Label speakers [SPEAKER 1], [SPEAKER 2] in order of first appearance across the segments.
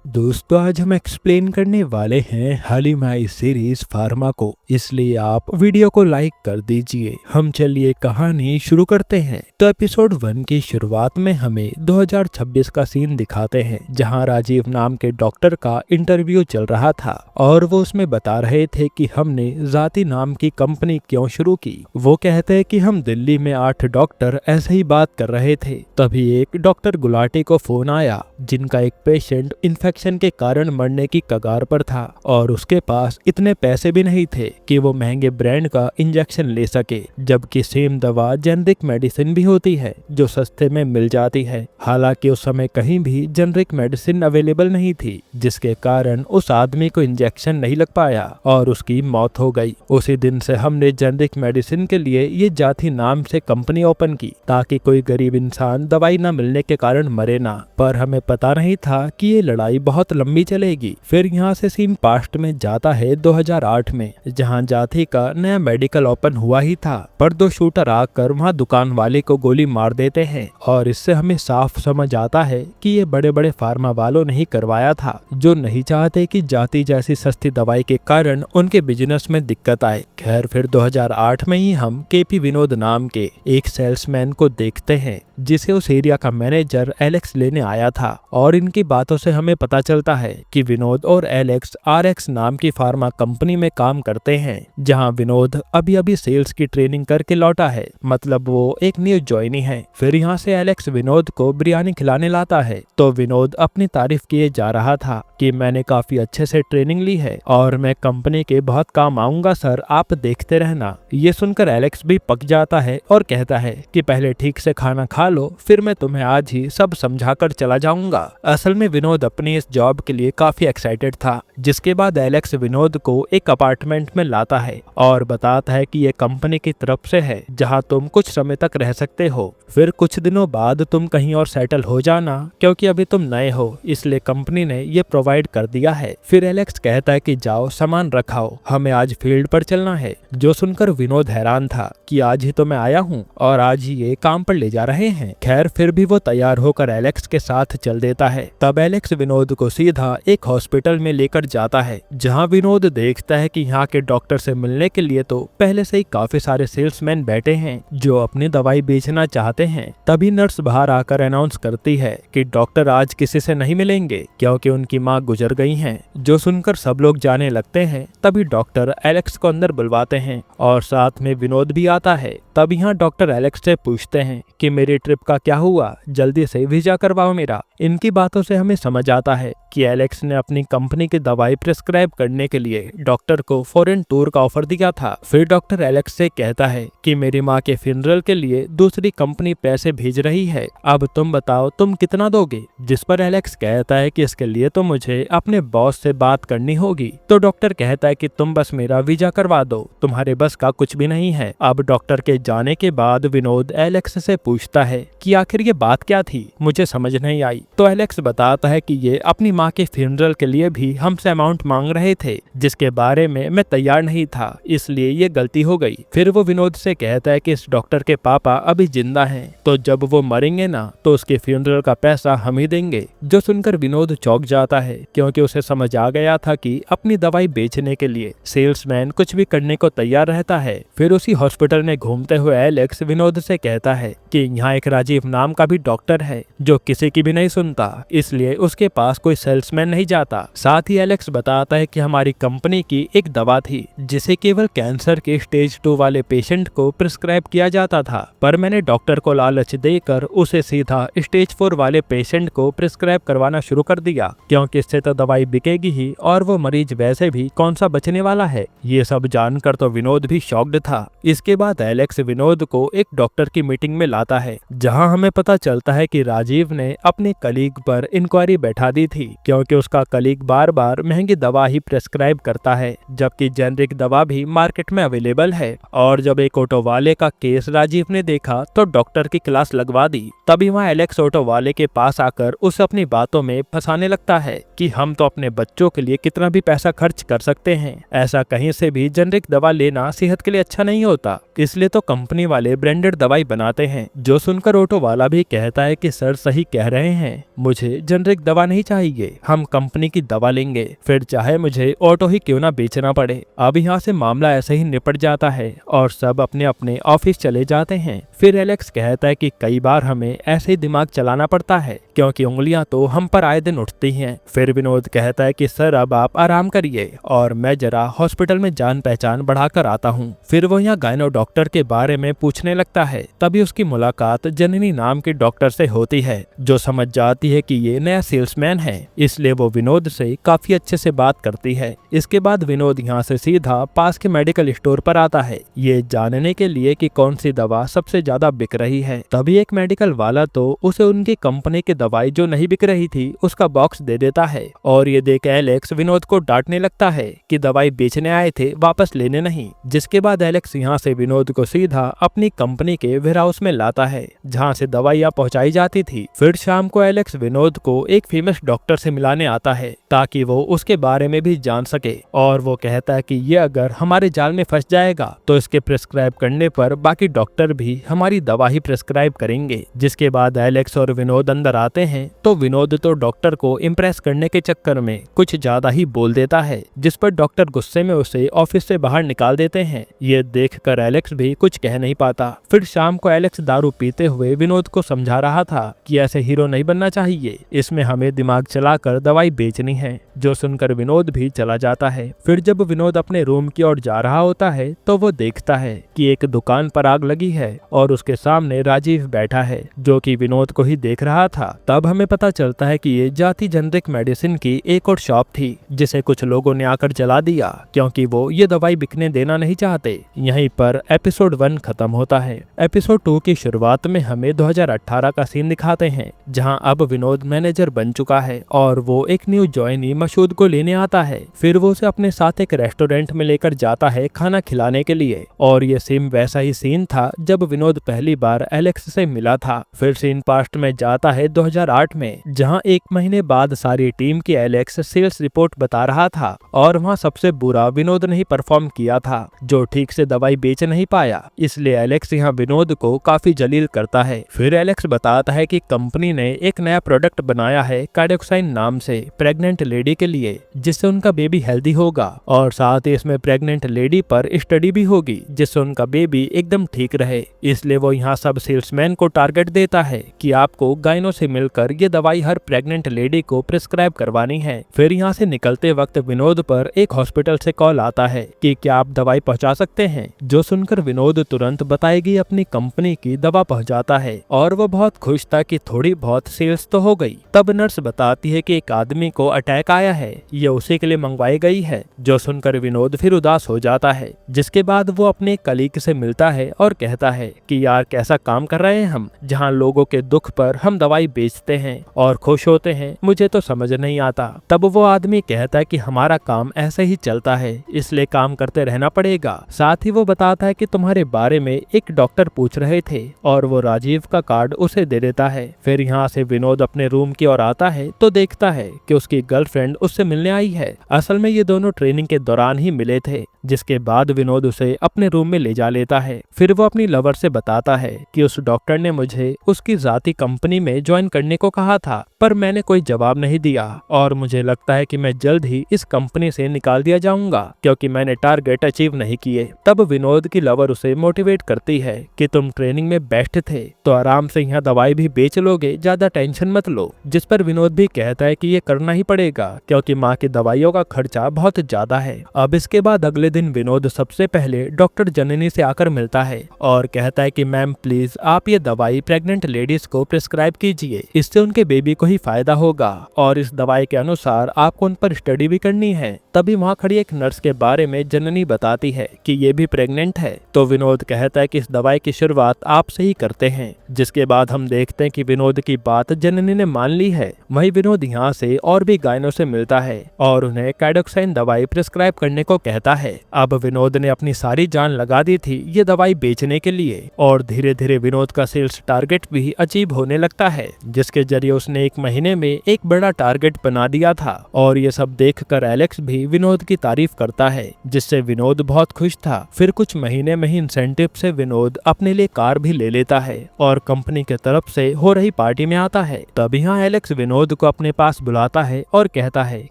[SPEAKER 1] दोस्तों आज हम एक्सप्लेन करने वाले हैं हालिमाई सीरीज फार्मा को, इसलिए आप वीडियो को लाइक कर दीजिए। हम चलिए कहानी शुरू करते हैं। तो एपिसोड 1 की शुरुआत में हमें 2026 का सीन दिखाते हैं, जहां राजीव नाम के डॉक्टर का इंटरव्यू चल रहा था और वो उसमें बता रहे थे कि हमने जाति नाम की कंपनी क्यों शुरू की। वो कहते हैं कि हम दिल्ली में 8 डॉक्टर ऐसे ही बात कर रहे थे, तभी एक डॉक्टर गुलाटी को फोन आया जिनका एक पेशेंट इन्फेक्शन के कारण मरने की कगार पर था और उसके पास इतने पैसे भी नहीं थे कि वो महंगे ब्रांड का इंजेक्शन ले सके, जबकि सेम दवा जेनरिक मेडिसिन भी होती है जो सस्ते में मिल जाती है। हालांकि उस समय कहीं भी जेनरिक मेडिसिन अवेलेबल नहीं थी, जिसके कारण उस आदमी को इंजेक्शन नहीं लग पाया और उसकी मौत हो गई। उसी दिन से हमने जेनरिक मेडिसिन के लिए ये जाति नाम से कंपनी ओपन की ताकि कोई गरीब इंसान दवाई न मिलने के कारण मरे ना। पर हमें पता नहीं था कि ये लड़ाई बहुत लंबी चलेगी। फिर यहाँ से सीन पास्ट में जाता है 2008 में, जहाँ जाति का नया मेडिकल ओपन हुआ ही था, पर 2 शूटर आकर वहाँ दुकान वाले को गोली मार देते हैं और इससे हमें साफ समझ आता है कि ये बड़े बड़े फार्मा वालों ने ही करवाया था, जो नहीं चाहते कि जाति जैसी सस्ती दवाई के कारण उनके बिजनेस में दिक्कत आए। खैर फिर 2008 में ही हम केपी विनोद नाम के एक सेल्समैन को देखते हैं, जिसे उस एरिया का मैनेजर एलेक्स लेने आया था और इनकी बातों से हमें पता चलता है कि विनोद और एलेक्स आरएक्स नाम की फार्मा कंपनी में काम करते हैं, जहां विनोद अभी अभी सेल्स की ट्रेनिंग करके लौटा है, मतलब वो एक न्यू ज्वाइनी है। फिर यहाँ से एलेक्स विनोद को बिरयानी खिलाने लाता है, तो विनोद अपनी तारीफ किए जा रहा था कि मैंने काफी अच्छे से ट्रेनिंग ली है और मैं कंपनी के बहुत काम आऊंगा सर, आप देखते रहना। ये सुनकर एलेक्स भी पक जाता है और कहता है कि पहले ठीक से खाना खा लो, फिर मैं तुम्हें आज ही सब समझा कर चला जाऊंगा। असल में विनोद अपनी इस जॉब के लिए काफी एक्साइटेड था। जिसके बाद एलेक्स विनोद को एक अपार्टमेंट में लाता है और बताता है कि ये कंपनी की तरफ से है, जहां तुम कुछ समय तक रह सकते हो, फिर कुछ दिनों बाद तुम कहीं और सेटल हो जाना, क्योंकि अभी तुम नए हो, इसलिए कंपनी ने ये प्रोवाइड कर दिया है। फिर एलेक्स कहता है कि जाओ सामान रखाओ, हमें आज फील्ड पर चलना है। जो सुनकर विनोद हैरान था कि आज ही तो मैं आया हूँ और आज ही ये काम पर ले जा रहे हैं। खैर फिर भी वो तैयार होकर एलेक्स के साथ चल देता है। तब एलेक्स विनोद को सीधा एक हॉस्पिटल में लेकर जाता है, जहां विनोद देखता है कि यहाँ के डॉक्टर से मिलने के लिए तो पहले से ही काफी सारे सेल्समैन बैठे हैं जो अपनी दवाई बेचना चाहते हैं। तभी नर्स बाहर आकर अनाउंस करती है कि डॉक्टर आज किसी से नहीं मिलेंगे क्योंकि उनकी माँ गुजर गई हैं। जो सुनकर सब लोग जाने लगते हैं। तभी डॉक्टर एलेक्स को अंदर बुलवाते हैं और साथ में विनोद भी आता है। तब यहाँ डॉक्टर एलेक्स से पूछते हैं कि मेरी ट्रिप का क्या हुआ, जल्दी से वीजा करवाओ मेरा। इनकी बातों से हमें समझ आता है कि एलेक्स ने अपनी कंपनी की दवाई प्रिस्क्राइब करने के लिए डॉक्टर को फॉरेन टूर का ऑफर दिया था। फिर डॉक्टर एलेक्स से कहता है कि मेरी माँ के फ्यूनरल के लिए दूसरी कंपनी पैसे भेज रही है, अब तुम बताओ तुम कितना दोगे। जिस पर एलेक्स कहता है कि इसके लिए तो मुझे अपने बॉस से बात करनी होगी। तो डॉक्टर कहता है कि तुम बस मेरा वीजा करवा दो, तुम्हारे बस का कुछ भी नहीं है। अब डॉक्टर के जाने के बाद विनोद एलेक्स से पूछता है कि आखिर ये बात क्या थी, मुझे समझ नहीं आई। तो एलेक्स बताता है कि ये अपनी माँ के फ्यूनरल के लिए भी हमसे अमाउंट मांग रहे थे, जिसके बारे में मैं तैयार नहीं था, इसलिए ये गलती हो गई। फिर वो विनोद से कहता है कि इस डॉक्टर के पापा अभी जिंदा हैं, तो जब वो मरेंगे ना तो उसके फ्यूनरल का पैसा हम ही देंगे। जो सुनकर विनोद चौंक जाता है, क्योंकि उसे समझ आ गया था कि अपनी दवाई बेचने के लिए सेल्समैन कुछ भी करने को तैयार रहता है। फिर उसी हॉस्पिटल में घूमते हुए एलेक्स विनोद से कहता है कि यहाँ एक राजीव नाम का भी डॉक्टर है जो किसी की भी नहीं सुनता, इसलिए उसके पास कोई सेल्समैन नहीं जाता। साथ ही एलेक्स बताता है कि हमारी कंपनी की एक दवा थी जिसे केवल कैंसर के स्टेज 2 वाले पेशेंट को प्रिस्क्राइब किया जाता था, पर मैंने डॉक्टर को लालच देकर उसे सीधा स्टेज 4 वाले पेशेंट को प्रिस्क्राइब करवाना शुरू कर दिया, क्योंकि इससे तो दवाई बिकेगी ही और वो मरीज वैसे भी कौन सा बचने वाला है। ये सब जानकर तो विनोद भी शॉक्ड था। इसके बाद एलेक्स विनोद को एक डॉक्टर की मीटिंग में लाता है, जहां हमें पता चलता है कि राजीव ने अपने कलीग पर इंक्वायरी बैठा दी थी, क्योंकि उसका कलीग बार बार महंगी दवा ही प्रेस्क्राइब करता है, जबकि जेनरिक दवा भी मार्केट में अवेलेबल है। और जब एक ऑटो वाले का केस राजीव ने देखा तो डॉक्टर की क्लास लगवा दी। तभी वहाँ एलेक्स ऑटो वाले के पास आकर उसे अपनी बातों में फंसाने लगता है कि हम तो अपने बच्चों के लिए कितना भी पैसा खर्च कर सकते हैं, ऐसा कहीं से भी जेनरिक दवा लेना सेहत के लिए अच्छा नहीं होता, इसलिए तो कंपनी वाले ब्रांडेड दवाई बनाते हैं। जो सुनकर ऑटो वाला भी कहता है कि सर सही कह रहे हैं, मुझे जेनरिक दवा नहीं चाहिए चाहिए, हम कंपनी की दवा लेंगे, फिर चाहे मुझे ऑटो ही क्यों ना बेचना पड़े। अब यहाँ से मामला ऐसे ही निपट जाता है और सब अपने अपने ऑफिस चले जाते हैं। फिर एलेक्स कहता है कि कई बार हमें ऐसे ही दिमाग चलाना पड़ता है क्योंकि उंगलियां तो हम पर आए दिन उठती हैं। फिर विनोद कहता है कि सर अब आप आराम करिए और मैं जरा हॉस्पिटल में जान पहचान बढ़ाकर आता हूँ। फिर वो यहाँ गायनो डॉक्टर के बारे में पूछने लगता है। तभी उसकी मुलाकात जननी नाम के डॉक्टर से होती है जो समझ जाती है कि ये नया सेल्समैन है, इसलिए वो विनोद से काफी अच्छे से बात करती है। इसके बाद विनोद यहाँ से सीधा पास के मेडिकल स्टोर पर आता है ये जानने के लिए कि कौन सी दवा सबसे ज्यादा बिक रही है। तभी एक मेडिकल वाला तो उसे उनकी कंपनी की दवाई जो नहीं बिक रही थी उसका बॉक्स दे देता है और ये देख एलेक्स विनोद को डांटने लगता है कि दवाई बेचने आए थे, वापस लेने नहीं। जिसके बाद एलेक्स यहाँ से विनोद को सीधा अपनी कंपनी के वेयर हाउस में लाता है जहाँ से दवाइयाँ पहुँचाई जाती थी। फिर शाम को एलेक्स विनोद को एक फेमस डॉक्टर से मिलाने आता है ताकि वो उसके बारे में भी जान सके और वो कहता है कि ये अगर हमारे जाल में फंस जाएगा तो इसके प्रिस्क्राइब करने पर बाकी डॉक्टर भी हमारी दवा ही प्रिस्क्राइब करेंगे। जिसके बाद एलेक्स और विनोद अंदर आते हैं तो विनोद तो डॉक्टर को इम्प्रेस करने के चक्कर में कुछ ज्यादा ही बोल देता है जिस पर डॉक्टर गुस्से में उसे ऑफिस से बाहर निकाल देते हैं। ये देखकर एलेक्स भी कुछ कह नहीं पाता। फिर शाम को एलेक्स दारू पीते हुए विनोद को समझा रहा था कि ऐसे हीरो नहीं बनना चाहिए, इसमें हमें दिमाग चलाकर दवाई बेचनी है, जो सुनकर विनोद भी चला जाता है। फिर जब विनोद अपने रूम की ओर जा रहा होता है तो वो देखता है कि एक दुकान पर आग लगी है और उसके सामने राजीव बैठा है जो कि विनोद को ही देख रहा था। तब हमें पता चलता है कि ये जाति जेनरिक मेडिसिन की एक और शॉप थी जिसे कुछ लोगों ने आकर जला दिया क्योंकि वो ये दवाई बिकने देना नहीं चाहते। यहीं पर एपिसोड 1 खत्म होता है। एपिसोड 2 की शुरुआत में हमें 2018 का सीन दिखाते हैं जहां अब विनोद मैनेजर बन चुका है और वो एक न्यू ज्वाइनी मसूद को लेने आता है। फिर वो उसे अपने साथ एक रेस्टोरेंट में लेकर जाता है खाना खिलाने के लिए और ये सेम वैसा ही सीन था जब विनोद पहली बार एलेक्स से मिला था। फिर सीन पास्ट में जाता है 2008 में जहां एक महीने बाद सारी टीम की एलेक्स सेल्स रिपोर्ट बता रहा था और वहां सबसे बुरा विनोद ने ही परफॉर्म किया था जो ठीक से दवाई बेच नहीं पाया, इसलिए एलेक्स यहाँ विनोद को काफी जलील करता है। फिर एलेक्स बताता है कि कंपनी ने एक नया प्रोडक्ट बनाया है कार्डियोक्साइन नाम से प्रेग्नेंट लेडी के लिए जिससे उनका बेबी हेल्दी होगा और साथ ही इसमें प्रेग्नेंट लेडी पर स्टडी भी होगी जिससे उनका बेबी एकदम ठीक रहे। इसलिए वो यहाँ सब सेल्समैन को टारगेट देता है कि आपको गायनो से मिलकर ये दवाई हर प्रेग्नेंट लेडी को प्रिस्क्राइब करवानी है। फिर यहाँ से निकलते वक्त विनोद पर एक हॉस्पिटल से कॉल आता है कि क्या आप दवाई पहुँचा सकते हैं, जो सुनकर विनोद तुरंत बताएगी अपनी कंपनी की दवा पहुँचाता है और वो बहुत खुश था कि थोड़ी बहुत सेल्स तो हो गई। तब नर्स बताती है कि एक आदमी को अटैक आया है, ये उसी के लिए मंगवाई गई है, जो सुनकर विनोद फिर उदास हो जाता है। जिसके बाद वो अपने कलीग से मिलता है और कहता है कि यार कैसा काम कर रहे हैं हम, जहाँ लोगों के दुख पर हम दवाई बेचते हैं और खुश होते हैं, मुझे तो समझ नहीं आता। तब वो आदमी कहता है कि हमारा काम ऐसे ही चलता है, इसलिए काम करते रहना पड़ेगा। साथ ही वो बताता है कि तुम्हारे बारे में एक डॉक्टर पूछ रहे थे और वो राजीव का कार्ड उसे दे देता है। फिर यहाँ से विनोद अपने रूम की ओर आता है तो देखता है कि उसकी गर्लफ्रेंड उससे मिलने आई है। असल में ये दोनों ट्रेनिंग के दौरान ही मिले थे। जिसके बाद विनोद उसे अपने रूम में ले जा लेता है। फिर वो अपनी लवर से बताता है कि उस डॉक्टर ने मुझे उसकी जाती कंपनी में ज्वाइन करने को कहा था, पर मैंने कोई जवाब नहीं दिया और मुझे लगता है कि मैं जल्द ही इस कंपनी से निकाल दिया जाऊंगा क्योंकि मैंने टारगेट अचीव नहीं किए। तब विनोद की लवर उसे मोटिवेट करती है कि तुम ट्रेनिंग में बेस्ट थे तो आराम से यहाँ दवाई भी बेच लोगे, ज्यादा टेंशन मत लो। जिस पर विनोद भी कहता है कि ये करना ही पड़ेगा क्योंकि माँ की दवाइयों का खर्चा बहुत ज्यादा है। अब इसके बाद अगले दिन विनोद सबसे पहले डॉक्टर जननी से आकर मिलता है और कहता है कि मैम प्लीज आप ये दवाई प्रेग्नेंट लेडीज को प्रिस्क्राइब कीजिए, इससे उनके बेबी को ही फायदा होगा और इस दवाई के अनुसार आपको उन पर स्टडी भी करनी है। तभी वहाँ खड़ी एक नर्स के बारे में जननी बताती है कि ये भी प्रेग्नेंट है। तो विनोद कहता है कि इस दवाई की शुरुआत आप से ही करते हैं। जिसके बाद हम देखते हैं कि विनोद की बात जननी ने मान ली है। वही विनोद यहाँ से और भी गायनों से मिलता है और उन्हें कार्डियोक्साइन दवाई प्रिस्क्राइब करने को कहता है। अब विनोद ने अपनी सारी जान लगा दी थी ये दवाई बेचने के लिए और धीरे धीरे विनोद का सेल्स टारगेट भी अचीव होने लगता है, जिसके जरिए उसने एक महीने में एक बड़ा टारगेट बना दिया था। और ये सब देखकर एलेक्स भी विनोद की तारीफ करता है, जिससे विनोद बहुत खुश था। फिर कुछ महीने में ही इंसेंटिव से विनोद अपने लिए कार भी ले लेता है और कंपनी के तरफ से हो रही पार्टी में आता है। तब यहाँ एलेक्स विनोद को अपने पास बुलाता है और कहता है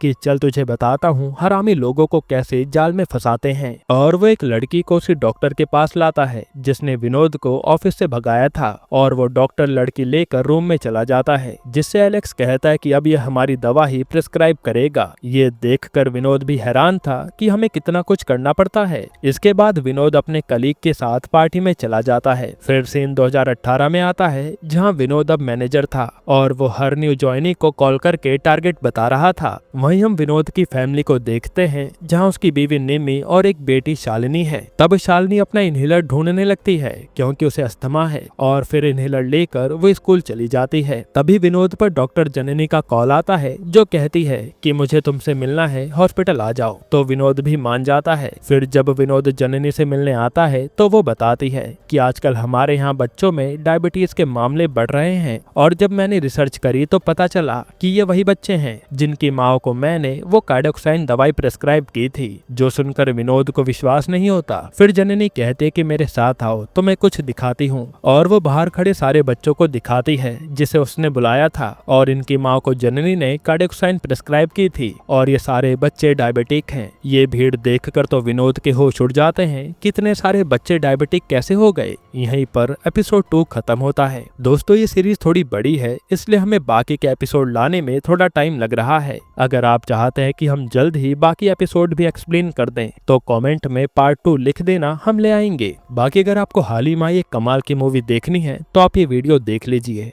[SPEAKER 1] कि चल तुझे बताता हूँ हरामी लोगों को कैसे जाल में फंसाते हैं। और वो एक लड़की को उसी डॉक्टर के पास लाता है जिसने विनोद को ऑफिस से भगाया था, और वो डॉक्टर लड़की लेकर रूम में चला जाता है, जिससे एलेक्स कहता है कि अब यह हमारी दवा ही प्रिस्क्राइब करेगा। ये देखकर विनोद भी हैरान था कि हमें कितना कुछ करना पड़ता है। इसके बाद विनोद अपने कलीग के साथ पार्टी में चला जाता है। फिर सीन 2018 में आता है जहां विनोद अब मैनेजर था और वो हर न्यू ज्वाइनी को कॉल करके टारगेट बता रहा था। वहीं हम विनोद की फैमिली को देखते हैं जहां उसकी बीवी निम्मी और एक बेटी शालिनी है। तब शालिनी अपना इनहेलर ढूंढने लगती है क्योंकि उसे अस्थमा है, और फिर इनहेलर लेकर वो स्कूल चली जाती है। तभी विनोद पर डॉक्टर जननी का कॉल आता है जो कहती है कि मुझे तुमसे मिलना है, हॉस्पिटल आ जाओ। तो विनोद भी मान जाता है। फिर जब विनोद जननी से मिलने आता है तो वो बताती है कि आजकल हमारे यहाँ बच्चों में डायबिटीज के मामले बढ़ रहे हैं, और जब मैंने रिसर्च करी तो पता चला कि ये वही बच्चे हैं जिनकी माँ को मैंने वो कार्डियोक्साइन दवाई प्रेस्क्राइब की थी। जो सुनकर विनोद को विश्वास नहीं होता। फिर जननी कहते कि मेरे साथ आओ तो मैं कुछ दिखाती हूँ, और वो बाहर खड़े सारे बच्चों को दिखाती है जिसे उसने बुलाया था, और इनकी माँ को जननी ने कार्डियोक्साइन प्रेस्क्राइब की थी, और ये सारे बच्चे डायबिटिक हैं। ये भीड़ देखकर तो विनोद के होश उड़ जाते हैं, कितने सारे बच्चे डायबिटिक कैसे हो गए। यहीं पर एपिसोड 2 खत्म होता है। दोस्तों ये सीरीज थोड़ी बड़ी है, इसलिए हमें बाकी के एपिसोड लाने में थोड़ा टाइम लग रहा है। अगर आप चाहते हैं कि हम जल्द ही बाकी एपिसोड भी एक्सप्लेन कर दें तो कमेंट में पार्ट 2 लिख देना, हम ले आएंगे। बाकी अगर आपको हाल ही में ये कमाल की मूवी देखनी है तो आप ये वीडियो देख लीजिए।